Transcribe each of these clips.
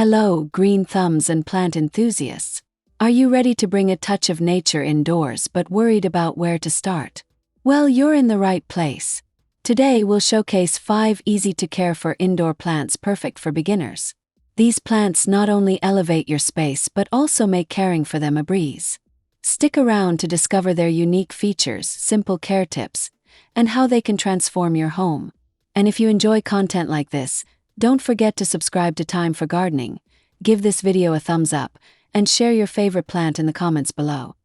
Hello, green thumbs and plant enthusiasts. Are you ready to bring a touch of nature indoors but worried about where to start? Well, you're in the right place. Today we'll showcase 5 easy-to-care-for indoor plants perfect for beginners. These plants not only elevate your space but also make caring for them a breeze. Stick around to discover their unique features, simple care tips, and how they can transform your home. And if you enjoy content like this, don't forget to subscribe to Thyme for Gardening, give this video a thumbs up, and share your favorite plant in the comments below.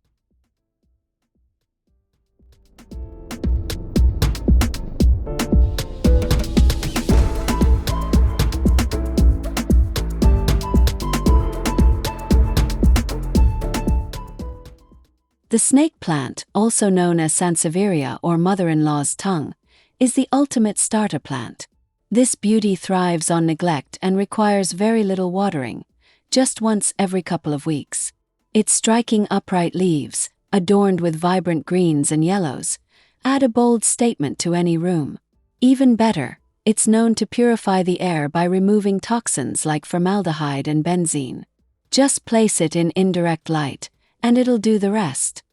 The snake plant, also known as Sansevieria or mother-in-law's tongue, is the ultimate starter plant. This beauty thrives on neglect and requires very little watering, just once every couple of weeks. Its striking upright leaves, adorned with vibrant greens and yellows, add a bold statement to any room. Even better, it's known to purify the air by removing toxins like formaldehyde and benzene. Just place it in indirect light, and it'll do the rest.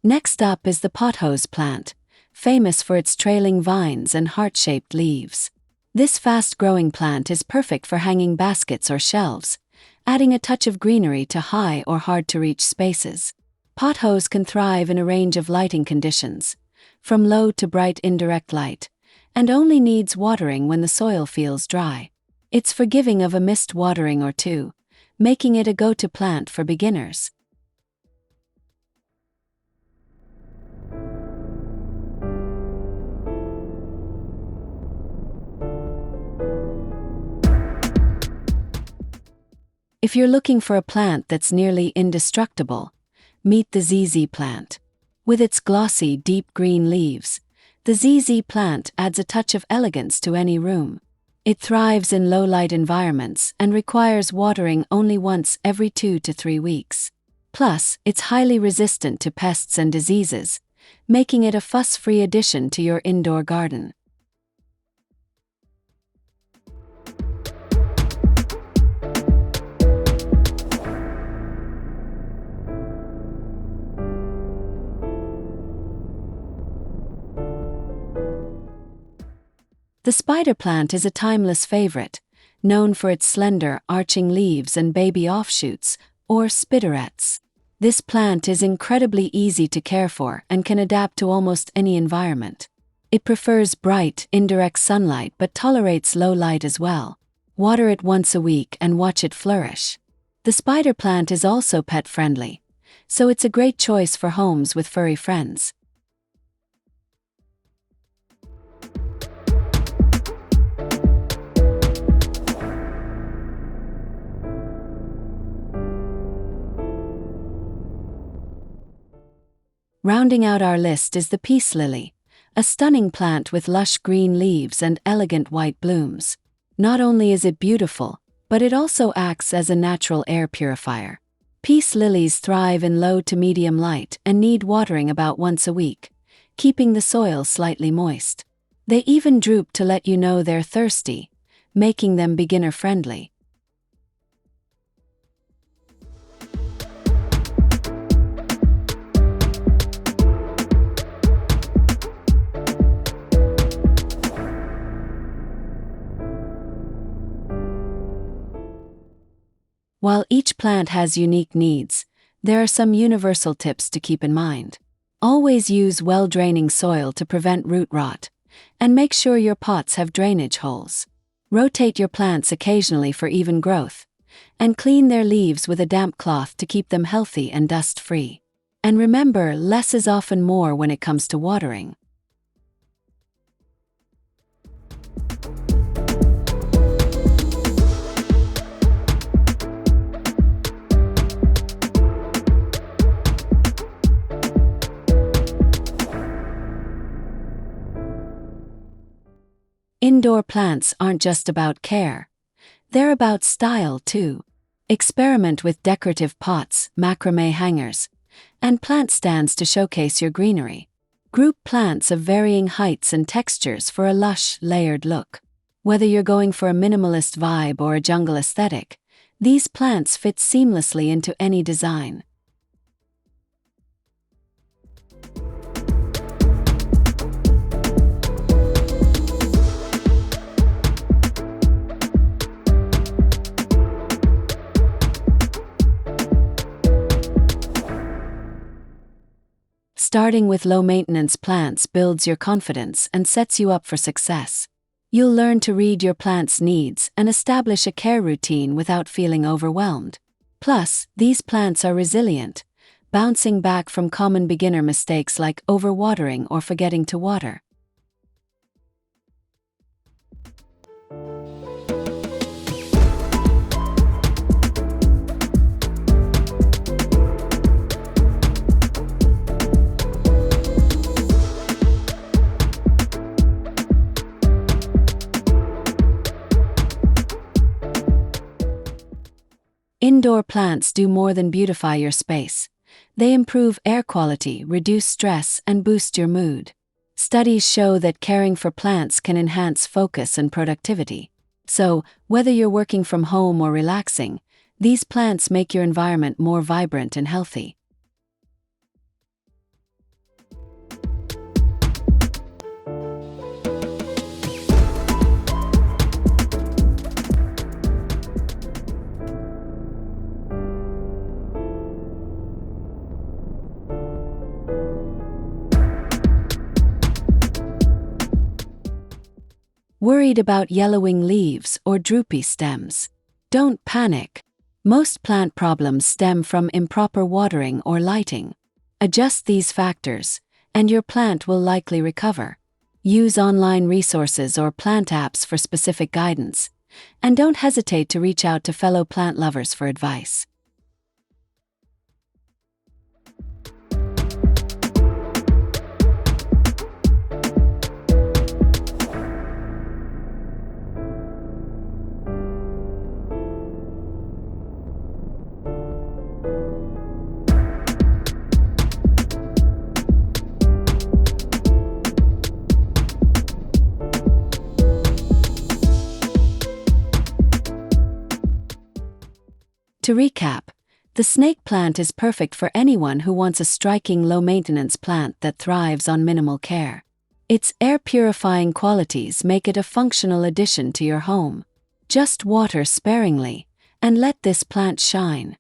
Next up is the Pothos plant, famous for its trailing vines and heart-shaped leaves. This fast-growing plant is perfect for hanging baskets or shelves, adding a touch of greenery to high or hard-to-reach spaces. Pothos can thrive in a range of lighting conditions, from low to bright indirect light, and only needs watering when the soil feels dry. It's forgiving of a missed watering or two, making it a go-to plant for beginners. If you're looking for a plant that's nearly indestructible, meet the ZZ plant. With its glossy, deep green leaves, the ZZ plant adds a touch of elegance to any room. It thrives in low-light environments and requires watering only once every 2 to 3 weeks. Plus, it's highly resistant to pests and diseases, making it a fuss-free addition to your indoor garden. The spider plant is a timeless favorite, known for its slender, arching leaves and baby offshoots, or spidorets. This plant is incredibly easy to care for and can adapt to almost any environment. It prefers bright, indirect sunlight but tolerates low light as well. Water it once a week and watch it flourish. The spider plant is also pet-friendly, so it's a great choice for homes with furry friends. Rounding out our list is the peace lily, a stunning plant with lush green leaves and elegant white blooms. Not only is it beautiful, but it also acts as a natural air purifier. Peace lilies thrive in low to medium light and need watering about once a week, keeping the soil slightly moist. They even droop to let you know they're thirsty, making them beginner-friendly. While each plant has unique needs, there are some universal tips to keep in mind. Always use well-draining soil to prevent root rot, and make sure your pots have drainage holes. Rotate your plants occasionally for even growth, and clean their leaves with a damp cloth to keep them healthy and dust-free. And remember, less is often more when it comes to watering. Indoor plants aren't just about care. They're about style too. Experiment with decorative pots, macramé hangers, and plant stands to showcase your greenery. Group plants of varying heights and textures for a lush, layered look. Whether you're going for a minimalist vibe or a jungle aesthetic, these plants fit seamlessly into any design. Starting with low-maintenance plants builds your confidence and sets you up for success. You'll learn to read your plant's needs and establish a care routine without feeling overwhelmed. Plus, these plants are resilient, bouncing back from common beginner mistakes like overwatering or forgetting to water. Indoor plants do more than beautify your space. They improve air quality, reduce stress, and boost your mood. Studies show that caring for plants can enhance focus and productivity. So, whether you're working from home or relaxing, these plants make your environment more vibrant and healthy. Worried about yellowing leaves or droopy stems? Don't panic. Most plant problems stem from improper watering or lighting. Adjust these factors, and your plant will likely recover. Use online resources or plant apps for specific guidance, and don't hesitate to reach out to fellow plant lovers for advice. To recap, the snake plant is perfect for anyone who wants a striking low-maintenance plant that thrives on minimal care. Its air-purifying qualities make it a functional addition to your home. Just water sparingly, and let this plant shine.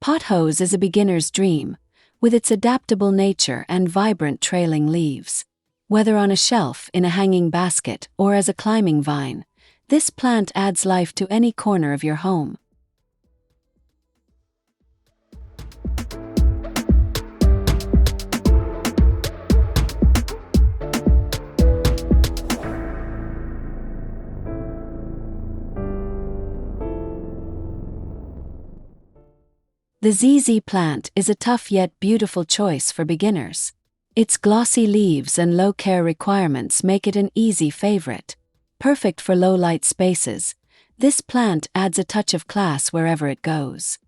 Pothos is a beginner's dream, with its adaptable nature and vibrant trailing leaves. Whether on a shelf, in a hanging basket, or as a climbing vine, this plant adds life to any corner of your home. The ZZ plant is a tough yet beautiful choice for beginners. Its glossy leaves and low care requirements make it an easy favorite. Perfect for low-light spaces, this plant adds a touch of class wherever it goes.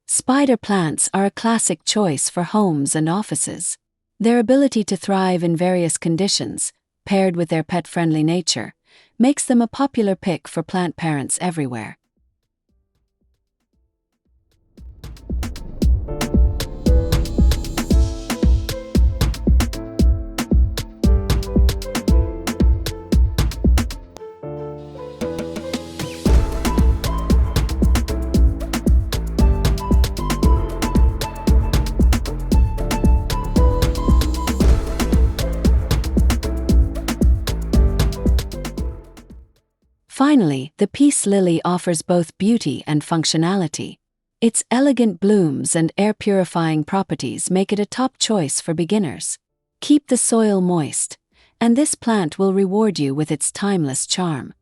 Spider plants are a classic choice for homes and offices. Their ability to thrive in various conditions, paired with their pet-friendly nature, makes them a popular pick for plant parents everywhere. Finally, the peace lily offers both beauty and functionality. Its elegant blooms and air-purifying properties make it a top choice for beginners. Keep the soil moist, and this plant will reward you with its timeless charm.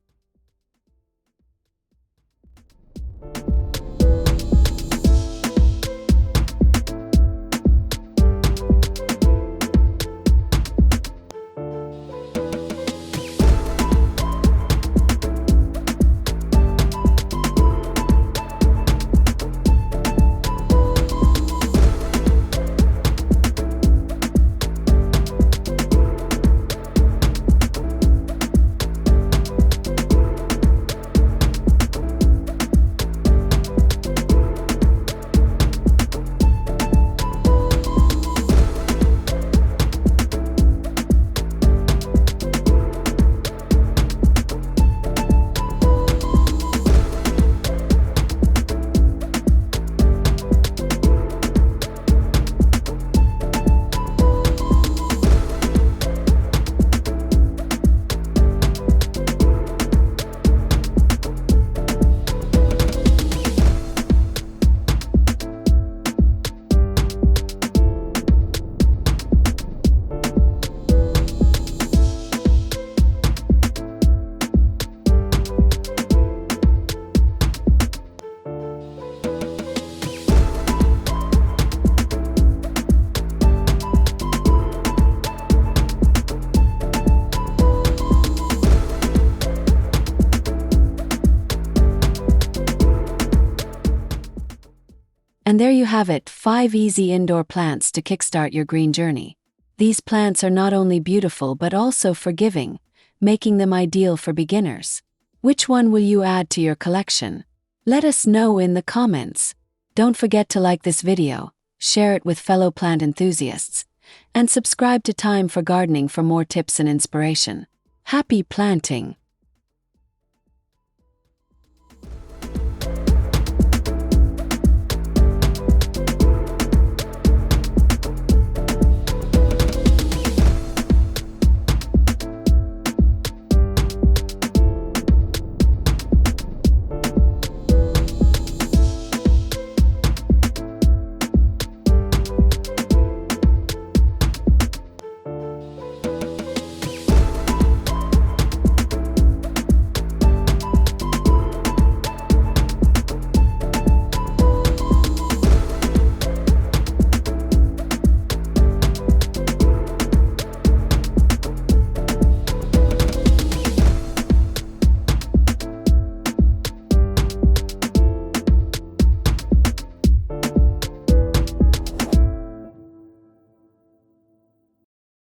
And there you have it, 5 easy indoor plants to kickstart your green journey. These plants are not only beautiful but also forgiving, making them ideal for beginners. Which one will you add to your collection? Let us know in the comments. Don't forget to like this video, share it with fellow plant enthusiasts, and subscribe to Thyme for Gardening for more tips and inspiration. Happy planting!